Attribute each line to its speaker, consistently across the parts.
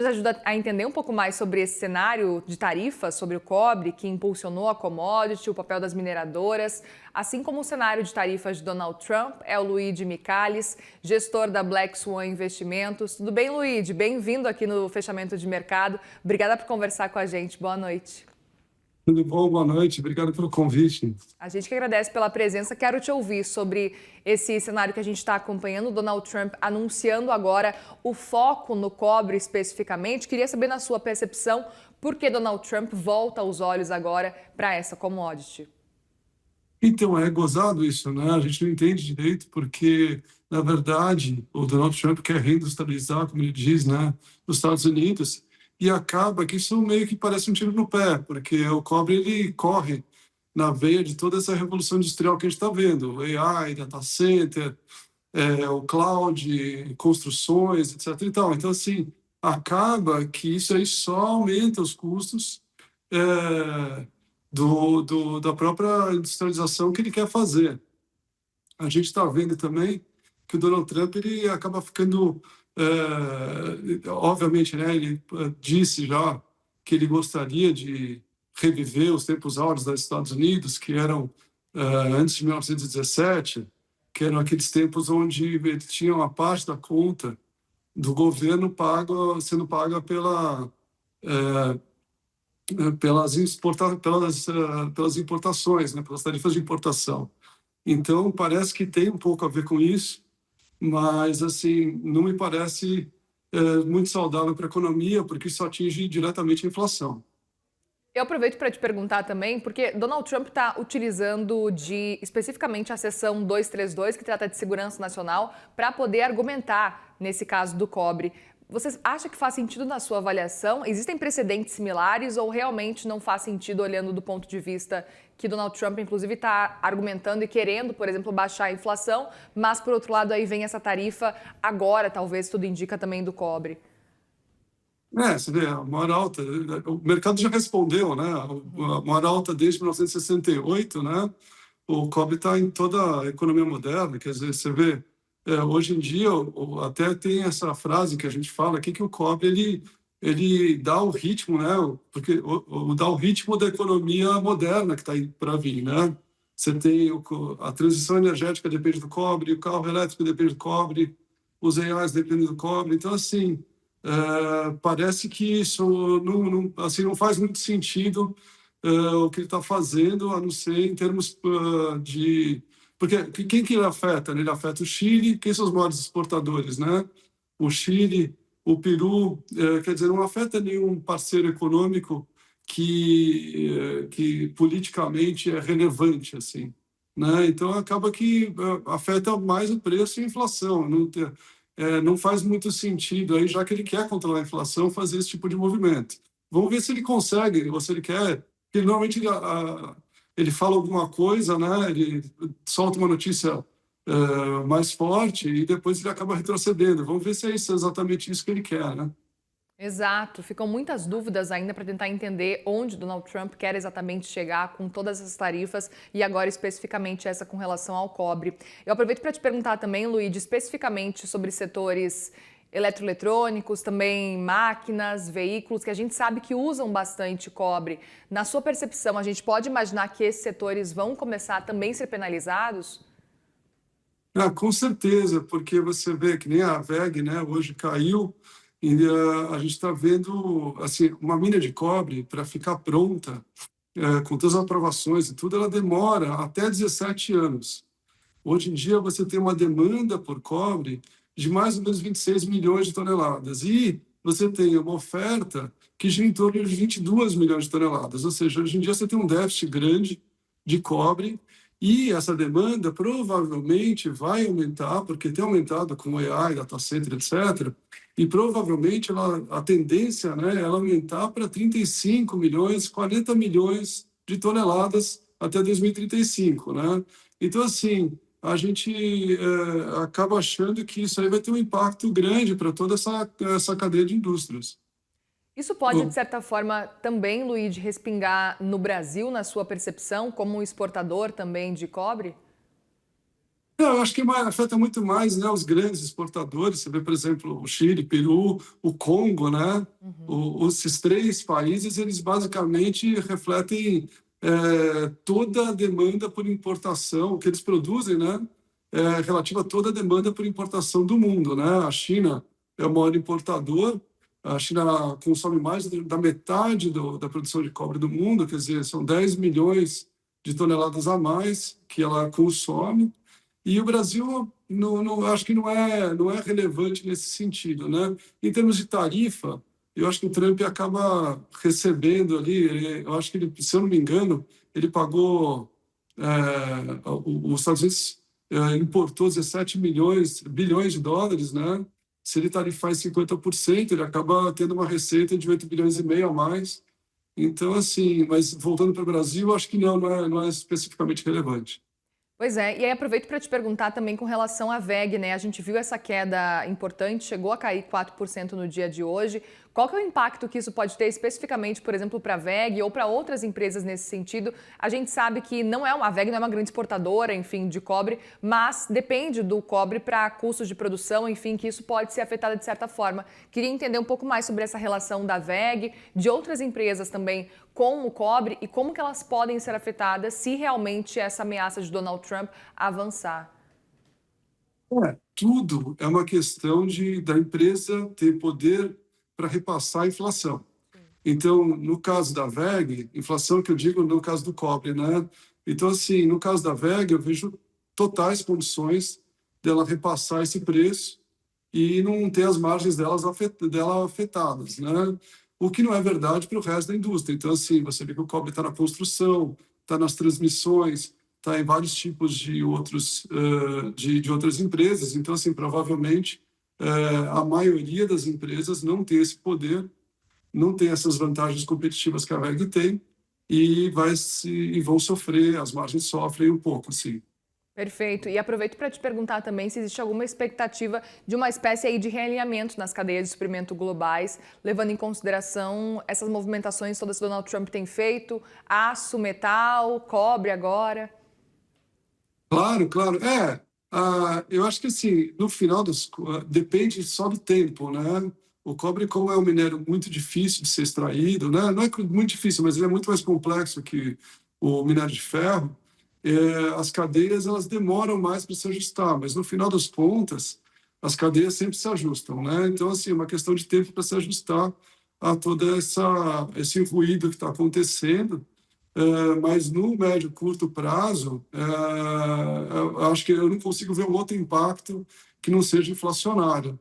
Speaker 1: Nos ajuda a entender um pouco mais sobre esse cenário de tarifas sobre o cobre que impulsionou a commodity, o papel das mineradoras, assim como o cenário de tarifas de Donald Trump, é o Luigi Michalis, gestor da Black Swan Investimentos. Tudo bem, Luigi? Bem-vindo aqui no Fechamento de Mercado. Obrigada por conversar com a gente. Boa noite.
Speaker 2: Tudo bom? Boa noite. Obrigado pelo convite.
Speaker 1: A gente que agradece pela presença. Quero te ouvir sobre esse cenário que a gente está acompanhando, Donald Trump anunciando agora o foco no cobre especificamente. Queria saber, na sua percepção, por que Donald Trump volta os olhos agora para essa commodity.
Speaker 2: Então, é gozado isso, né? A gente não entende direito porque, na verdade, o Donald Trump quer reindustrializar, como ele diz, né, os Estados Unidos, e acaba que isso meio que parece um tiro no pé, porque o cobre ele corre na veia de toda essa revolução industrial que a gente está vendo, o AI, data center, o cloud, construções, etc. e tal. Então, assim, acaba que isso aí só aumenta os custos é, da própria industrialização que ele quer fazer. A gente está vendo também que o Donald Trump ele acaba ficando, obviamente, né, ele disse já que ele gostaria de reviver os tempos áureos dos Estados Unidos, que eram antes de 1917, que eram aqueles tempos onde eles tinham uma parte da conta do governo sendo paga eh, pelas importações, né, pelas tarifas de importação. Então, parece que tem um pouco a ver com isso, mas assim não me parece muito saudável para a economia, porque isso atinge diretamente a inflação.
Speaker 1: Eu aproveito para te perguntar também, porque Donald Trump está utilizando especificamente a seção 232, que trata de segurança nacional, para poder argumentar nesse caso do cobre. Você acha que faz sentido na sua avaliação? Existem precedentes similares ou realmente não faz sentido olhando do ponto de vista que Donald Trump, inclusive, está argumentando e querendo, por exemplo, baixar a inflação, mas, por outro lado, aí vem essa tarifa agora, talvez tudo indica também do cobre.
Speaker 2: Você vê, a maior alta, o mercado já respondeu, né? A maior alta desde 1968, né? O cobre está em toda a economia moderna, quer dizer, você vê, hoje em dia, até tem essa frase que a gente fala aqui, que o cobre, ele dá o ritmo, né? Porque dá o ritmo da economia moderna que está aí para vir, né? Você tem a transição energética depende do cobre, o carro elétrico depende do cobre, os AIs dependem do cobre, então, assim, parece que isso assim, não faz muito sentido o que ele está fazendo, a não ser em termos de... Porque quem que ele afeta? Ele afeta o Chile, quem são os maiores exportadores, né? O Chile, o Peru, quer dizer, não afeta nenhum parceiro econômico que politicamente é relevante, assim, né? Então, acaba que afeta mais o preço e a inflação. Não faz muito sentido, aí, já que ele quer controlar a inflação, fazer esse tipo de movimento. Vamos ver se ele consegue, ou se ele quer, porque normalmente ele fala alguma coisa, né? Ele solta uma notícia mais forte e depois ele acaba retrocedendo. Vamos ver se é exatamente isso que ele quer, né?
Speaker 1: Exato, ficam muitas dúvidas ainda para tentar entender onde Donald Trump quer exatamente chegar com todas essas tarifas e agora especificamente essa com relação ao cobre. Eu aproveito para te perguntar também, Luíde, especificamente sobre setores eletroeletrônicos, também máquinas, veículos, que a gente sabe que usam bastante cobre. Na sua percepção, a gente pode imaginar que esses setores vão começar a também ser penalizados?
Speaker 2: Com certeza, porque você vê que nem a VEG, né, hoje caiu, e a gente está vendo assim, uma mina de cobre para ficar pronta, com todas as aprovações e tudo, ela demora até 17 anos. Hoje em dia, você tem uma demanda por cobre de mais ou menos 26 milhões de toneladas. E você tem uma oferta que gira em torno de 22 milhões de toneladas. Ou seja, hoje em dia você tem um déficit grande de cobre e essa demanda provavelmente vai aumentar, porque tem aumentado com o AI, data center, etc. E provavelmente a tendência, né, é ela aumentar para 35 milhões, 40 milhões de toneladas até 2035, né? Então, assim, a gente acaba achando que isso aí vai ter um impacto grande para toda essa cadeia de indústrias.
Speaker 1: Isso pode, de certa forma, também, Luiz, respingar no Brasil, na sua percepção, como um exportador também de cobre?
Speaker 2: Eu acho que afeta muito mais, né, os grandes exportadores. Você vê, por exemplo, o Chile, Peru, o Congo, né?
Speaker 1: Uhum.
Speaker 2: Esses três países, eles basicamente refletem toda a demanda por importação que eles produzem, né? Relativa a toda a demanda por importação do mundo, né? A China é o maior importador. A China consome mais da metade da produção de cobre do mundo, quer dizer, são 10 milhões de toneladas a mais que ela consome. E o Brasil, acho que não é relevante nesse sentido, né? Em termos de tarifa, eu acho que o Trump acaba recebendo ali, eu acho que ele, se eu não me engano, ele pagou, os Estados Unidos importou 17 bilhões de dólares, né? Se ele tarifar em 50%, ele acaba tendo uma receita de 8 bilhões e meio a mais. Então, assim, mas voltando para o Brasil, acho que não é especificamente relevante.
Speaker 1: Pois é, e aí aproveito para te perguntar também com relação à VEG, né? A gente viu essa queda importante, chegou a cair 4% no dia de hoje. Qual que é o impacto que isso pode ter especificamente, por exemplo, para a VEG ou para outras empresas nesse sentido? A gente sabe que a VEG não é uma grande exportadora, enfim, de cobre, mas depende do cobre para custos de produção, enfim, que isso pode ser afetado de certa forma. Queria entender um pouco mais sobre essa relação da VEG, de outras empresas também com o cobre e como que elas podem ser afetadas se realmente essa ameaça de Donald Trump avançar.
Speaker 2: Tudo é uma questão da empresa ter poder para repassar a inflação.
Speaker 1: Sim.
Speaker 2: Então, no caso da VEG, inflação que eu digo no caso do cobre, né? Então, assim, no caso da VEG, eu vejo totais condições dela repassar esse preço e não ter as margens dela afetadas, né? O que não é verdade para o resto da indústria. Então, assim, você vê que o cobre está na construção, está nas transmissões, está em vários tipos de de outras empresas. Então, assim, provavelmente a maioria das empresas não tem esse poder, não tem essas vantagens competitivas que a VEG tem e vão sofrer, as margens sofrem um pouco, sim.
Speaker 1: Perfeito. E aproveito para te perguntar também se existe alguma expectativa de uma espécie aí de realinhamento nas cadeias de suprimento globais, levando em consideração essas movimentações todas que Donald Trump tem feito, aço, metal, cobre agora.
Speaker 2: Claro, claro. Eu acho que assim, no final depende só do tempo, né? O cobre, como é um minério muito difícil de ser extraído, né? Não é muito difícil, mas ele é muito mais complexo que o minério de ferro. As cadeias elas demoram mais para se ajustar, mas no final das contas, as cadeias sempre se ajustam, né? Então, assim, é uma questão de tempo para se ajustar a todo esse ruído que está acontecendo. Mas no médio curto prazo, eu acho que eu não consigo ver um outro impacto que não seja inflacionário.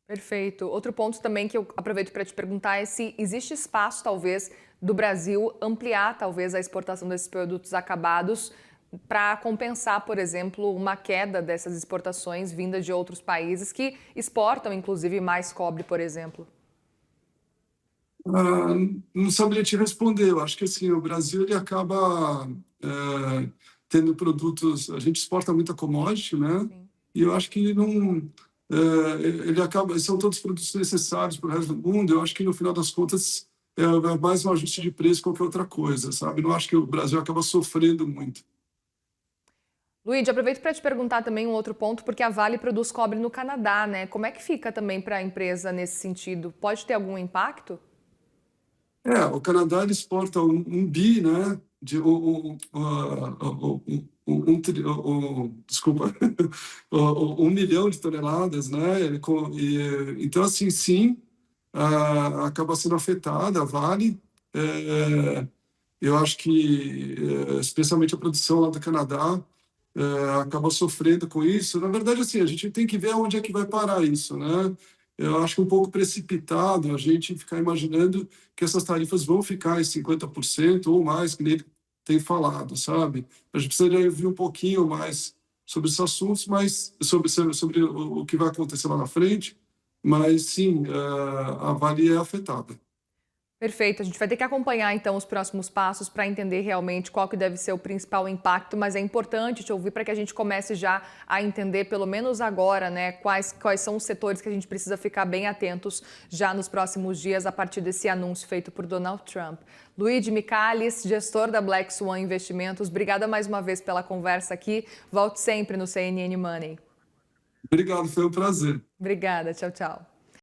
Speaker 1: Perfeito. Outro ponto também que eu aproveito para te perguntar é se existe espaço, talvez, do Brasil ampliar, talvez, a exportação desses produtos acabados para compensar, por exemplo, uma queda dessas exportações vindas de outros países que exportam, inclusive, mais cobre, por exemplo.
Speaker 2: Ah, não saberia te responder. Eu acho que assim, o Brasil ele acaba tendo produtos. A gente exporta muita commodity, né?
Speaker 1: Sim.
Speaker 2: E eu acho que não. Ele acaba. São todos produtos necessários para o resto do mundo. Eu acho que no final das contas é mais um ajuste de preço que qualquer outra coisa, sabe? Não acho que o Brasil acaba sofrendo muito.
Speaker 1: Luiz, aproveito para te perguntar também um outro ponto, porque a Vale produz cobre no Canadá, né? Como é que fica também para a empresa nesse sentido? Pode ter algum impacto?
Speaker 2: O Canadá ele exporta um bi, né? Desculpa, 1 milhão de toneladas, né? Então, assim, sim, acaba sendo afetada a Vale. É, eu acho que, especialmente a produção lá do Canadá, acaba sofrendo com isso. Na verdade, assim, a gente tem que ver onde é que vai parar isso, né? Eu acho que é um pouco precipitado a gente ficar imaginando que essas tarifas vão ficar em 50% ou mais, que ele tem falado, sabe? A gente precisaria ouvir um pouquinho mais sobre esses assuntos, mas sobre o que vai acontecer lá na frente, mas sim, a Vale é afetada.
Speaker 1: Perfeito, a gente vai ter que acompanhar então os próximos passos para entender realmente qual que deve ser o principal impacto, mas é importante te ouvir para que a gente comece já a entender, pelo menos agora, né, quais são os setores que a gente precisa ficar bem atentos já nos próximos dias a partir desse anúncio feito por Donald Trump. Luigi Michalis, gestor da Black Swan Investimentos, obrigada mais uma vez pela conversa aqui. Volte sempre no CNN Money.
Speaker 2: Obrigado, foi um prazer.
Speaker 1: Obrigada, tchau, tchau.